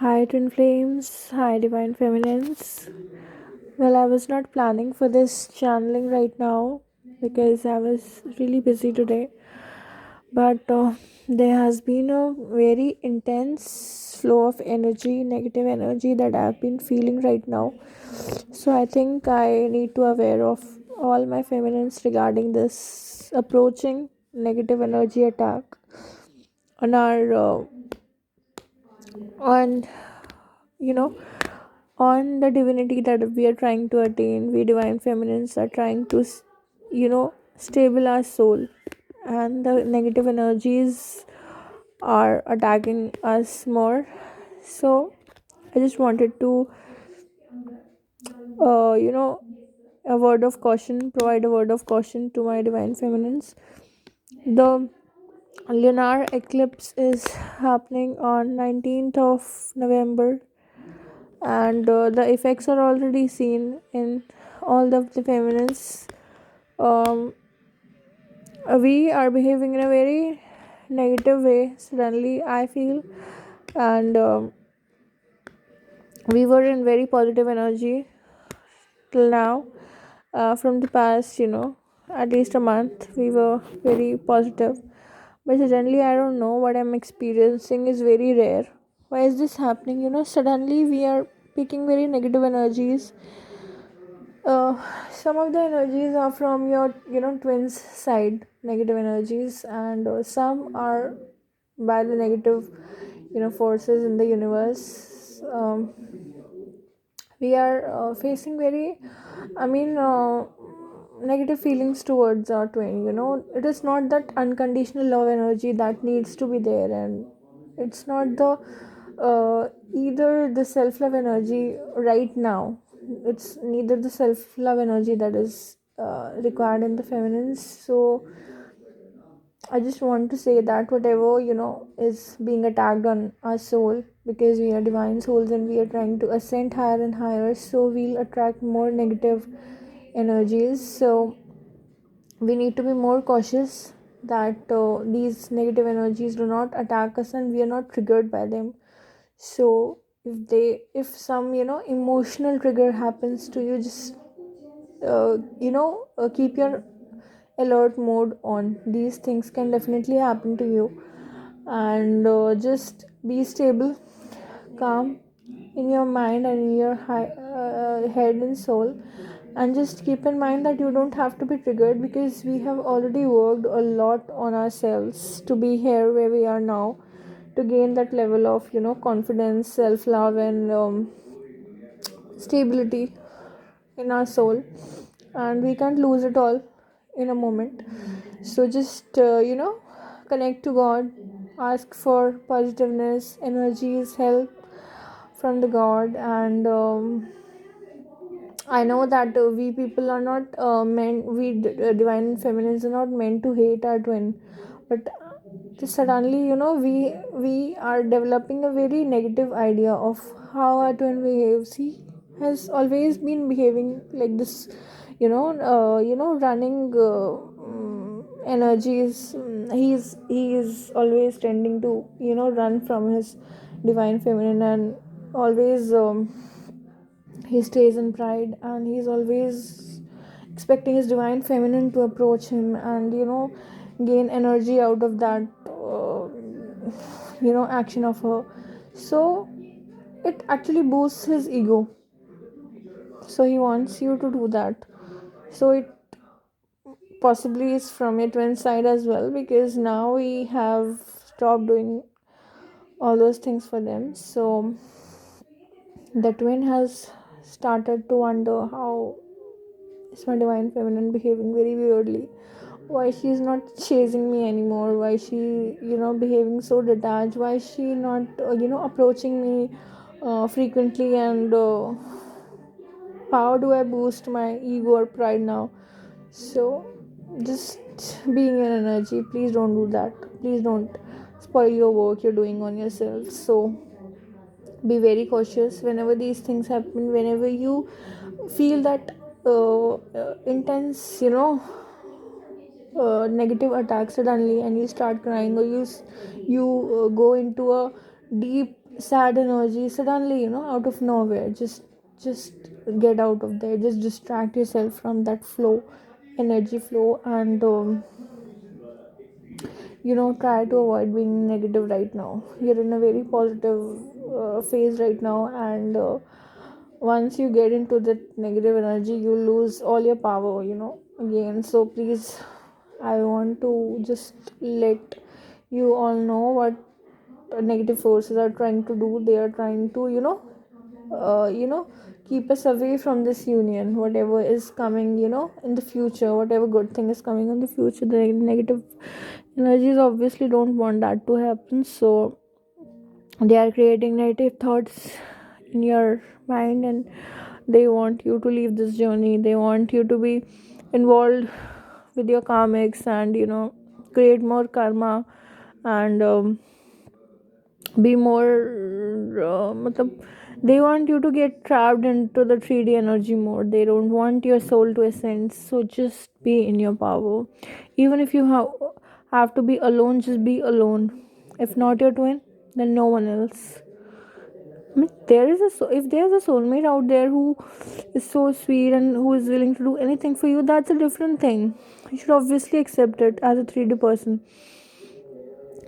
Hi, Twin Flames. Hi, Divine Feminines. Well, I was not planning for this channeling right now because I was really busy today. But there has been a very intense flow of energy, negative energy that I've been feeling right now. So I think I need to aware of all my feminines regarding this approaching negative energy attack on our on you know on the divinity that we are trying to attain. We divine feminines are trying to stable our soul, and the negative energies are attacking us more. So I just wanted to uh you know a word of caution, provide a word of caution to my divine feminines. The lunar eclipse is happening on 19th of November, and the effects are already seen in all of the feminines. um, we are behaving in a very negative way suddenly, I feel. And we were in very positive energy till now. From the past, at least a month, we were very positive. But suddenly, I don't know, what I'm experiencing is very rare. Why is this happening? Suddenly we are picking very negative energies. Some of the energies are from your twins side, negative energies, and some are by the negative forces in the universe. We are facing very, I mean, negative feelings towards our twin. It is not that unconditional love energy that needs to be there, and it's not the either the self love energy right now. It's neither the self love energy that is required in the feminines. So I just want to say that whatever is being attacked on our soul, because we are divine souls and we are trying to ascend higher and higher, so we'll attract more negative energies. So we need to be more cautious that these negative energies do not attack us and we are not triggered by them. So if some emotional trigger happens to you, just keep your alert mode on. These things can definitely happen to you, and just be stable, calm in your mind and in your head and soul, and just keep in mind that you don't have to be triggered, because we have already worked a lot on ourselves to be here where we are now, to gain that level of confidence, self love, and stability in our soul, and we can't lose it all in a moment. So just connect to God, ask for positiveness, energies, help from the God. And I know that we people are not meant, divine feminines are not meant to hate our twin, but just suddenly we are developing a very negative idea of how our twin behaves. He has always been behaving like this, running energies. He is always tending to run from his divine feminine, and always he stays in pride, and he's always expecting his divine feminine to approach him and gain energy out of that action of her. So it actually boosts his ego, so he wants you to do that. So it possibly is from your twin side as well, because now we have stopped doing all those things for them. So the twin has started to wonder, how is my divine feminine behaving very weirdly? Why she's not chasing me anymore? Why she behaving so detached? Why is she not approaching me frequently? And how do I boost my ego or pride now? So just being in energy, please don't do that. Please don't spoil your work you're doing on yourself. So be very cautious whenever these things happen. Whenever you feel that intense negative attack suddenly, and you start crying, or you go into a deep sad energy suddenly, out of nowhere, just get out of there, just distract yourself from that flow, energy flow, and try to avoid being negative right now. You're in a very positive phase right now, and once you get into that negative energy, you lose all your power, again. So please, I want to just let you all know what negative forces are trying to do. They are trying to, keep us away from this union. Whatever is coming, in the future, whatever good thing is coming in the future, the negative energies obviously don't want that to happen. So they are creating negative thoughts in your mind, and they want you to leave this journey. They want you to be involved with your karmics, and create more karma, and be more they want you to get trapped into the 3D energy mode. They don't want your soul to ascend. So just be in your power. Even if you have to be alone, just be alone. If not your twin, then no one else. I mean, if there's a soulmate out there who is so sweet and who is willing to do anything for you, that's a different thing. You should obviously accept it as a 3D person,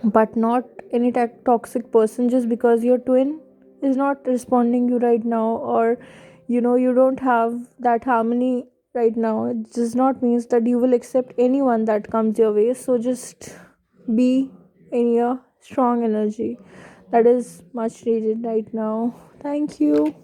but not any toxic person just because your twin is not responding you right now, or you don't have that harmony right now. It does not means that you will accept anyone that comes your way. So just be in your strong energy. That is much needed right now. Thank you.